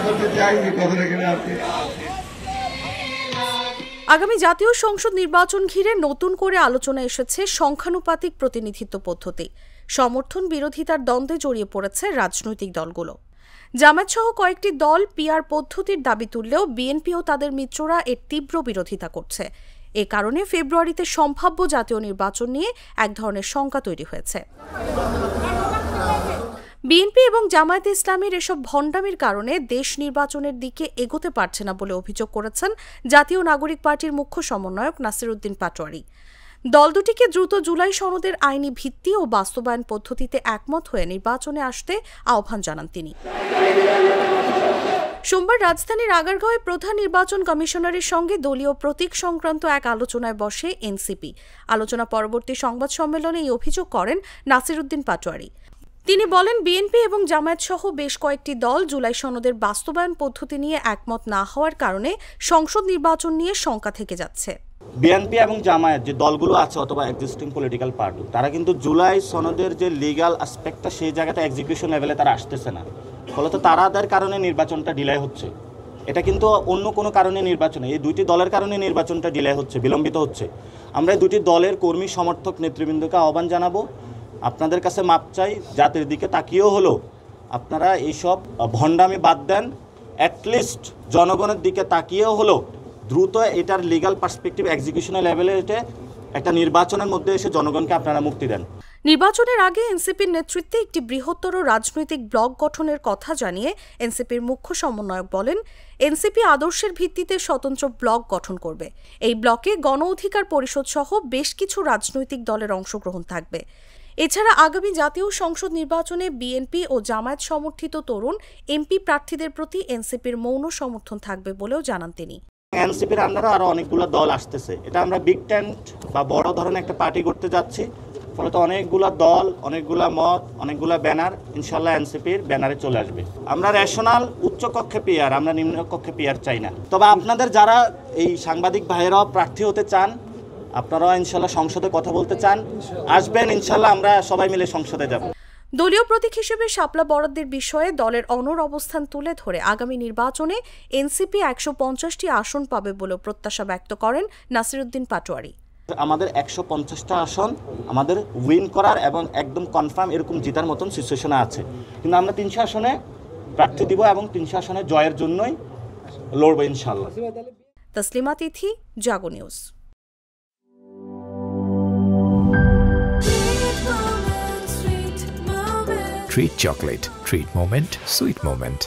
করতে চাইনি কথাটা কিনা আপনি। আগামী জাতীয় সংসদ নির্বাচন ঘিরে নতুন করে আলোচনা এসেছে সংখ্যানুপাতিক প্রতিনিধিত্ব পদ্ধতি। সমর্থন বিরোধিতার দ্বন্দ্বে জড়িয়ে পড়েছে রাজনৈতিক দলগুলো। জামায়াত সহ কয়েকটি দল পিআর পদ্ধতির দাবি তুললেও বিএনপি ও তাদের মিত্ররা এর তীব্র বিরোধিতা করছে। এ কারণে ফেব্রুয়ারিতে সম্ভাব্য জাতীয় নির্বাচন নিয়ে এক ধরনের শঙ্কা তৈরি হয়েছে। বিএনপি এবং জামায়াতে ইসলামীর এসব ভণ্ডামির কারণে দেশ নির্বাচনের দিকে এগোতে পারছে না বলে অভিযোগ করেছেন জাতীয় নাগরিক পার্টির মুখ্য সমন্বয়ক নাসির উদ্দিন পাটোয়ারি। দল দুটিকে দ্রুত জুলাই সনদের আইনি ভিত্তি ও বাস্তবায়ন পদ্ধতিতে একমত হয়ে নির্বাচনে আসতে আহ্বান জানান তিনি। সোমবার রাজধানীর আগারগাঁওয়ে প্রধান নির্বাচন কমিশনারের সঙ্গে দলীয় প্রতীক সংক্রান্ত এক আলোচনায় বসে এনসিপি। আলোচনা পরবর্তী সংবাদ সম্মেলনে এই অভিযোগ করেন নাসির উদ্দিন পাটোয়ারি। তিনি বলেন, বিএনপি এবং জামায়াত সহ বেশ কয়েকটি দল জুলাই সনদের বাস্তবায়ন পদ্ধতি নিয়ে একমত না হওয়ার কারণে সংসদ নির্বাচন নিয়ে শঙ্কা থেকে যাচ্ছে। বিএনপি এবং জামায়াত যে দলগুলো আছে অথবা এক্সিস্টিং পলিটিক্যাল পার্টি, তারা কিন্তু জুলাই সনদের যে লিগ্যাল অ্যাসপেক্টটা সেই জায়গাটা এক্সিকিউশন লেভেলে তারা আসতেছে না। ফলত তাদের কারণে নির্বাচনটা ডিলে হচ্ছে। এটা কিন্তু অন্য কোনো কারণে নির্বাচনে, এই দুইটি দলের কারণে নির্বাচনটা ডিলে হচ্ছে, বিলম্বিত হচ্ছে। আমরা এই দুটি দলের কর্মী সমর্থক নেতৃবৃন্দকে আহ্বান জানাবো, আপনাদের কাছে মাপ চাই, জাতির দিকে তাকিয়েও হলো আপনারা এইসব ভণ্ডামি বাদ দেন। অ্যাটলিস্ট জনগণের দিকে তাকিয়েও হলো দ্রুত এটার লিগ্যাল পার্সপেক্টিভ এক্সিকিউশনের লেভেলে একটা নির্বাচনের মধ্যে এসে জনগণকে আপনারা মুক্তি দেন। নির্বাচনের আগে এনসিপির নেতৃত্বে একটি বৃহত্তর রাজনৈতিক ব্লক গঠনের কথা জানিয়ে এনসিপির মুখ্য সমন্বয়ক বলেন, এনসিপি আদর্শের ভিত্তিতে স্বতন্ত্র ব্লক গঠন করবে। এই ব্লকে গণ অধিকার পরিষদ সহ বেশ কিছু রাজনৈতিক দলের অংশগ্রহণ থাকবে। এছাড়া আগামী জাতীয় সংসদ নির্বাচনে বিএনপি ও জামায়াত সমর্থিত তরুণ এমপি প্রার্থীদের প্রতি এনসিপির মৌন সমর্থন থাকবে বলেও জানান তিনি। এনসিপির আন্ডারে আরো অনেকগুলো দল আসতেছে। এটা আমরা বিগ টেন্ট বা বড় ধরনের একটা পার্টি করতে যাচ্ছি। ফলত অনেকগুলা দল, অনেকগুলা মত, অনেকগুলা ব্যানার ইনশাল্লাহ এনসিপির ব্যানারে চলে আসবে। আমরা রেশনাল উচ্চ কক্ষে পিআর, আমরা নিম্ন কক্ষে পিআর চাই না। তবে আপনাদের যারা এই সাংবাদিক ভাইয়েরাও প্রার্থী হতে চান, আপনারাও ইনশাল্লাহ সংসদে কথা বলতে চান, আসবেন, ইনশাল্লাহ আমরা সবাই মিলে সংসদে যাব। দলীয় প্রতীক হিসেবে শাপলা বরাদ্দের বিষয়ে দলের অনড় অবস্থান তুলে ধরে আগামী নির্বাচনে এনসিপি 150টি আসন পাবে বলেও প্রত্যাশা ব্যক্ত করেন নাসির উদ্দিন পাটোয়ারি। আমাদের 150টা আসন আমাদের উইন করার এবং একদম কনফার্ম এরকম জেতার মতন সিচুয়েশনে আছে, কিন্তু আমরা 300 আসনে প্রার্থী দিব এবং 300 আসনে জয়ের জন্যই লড়ব ইনশাআল্লাহ। তসলিমা তিথি, জাগো news. Treat chocolate. Treat moment. Sweet moment.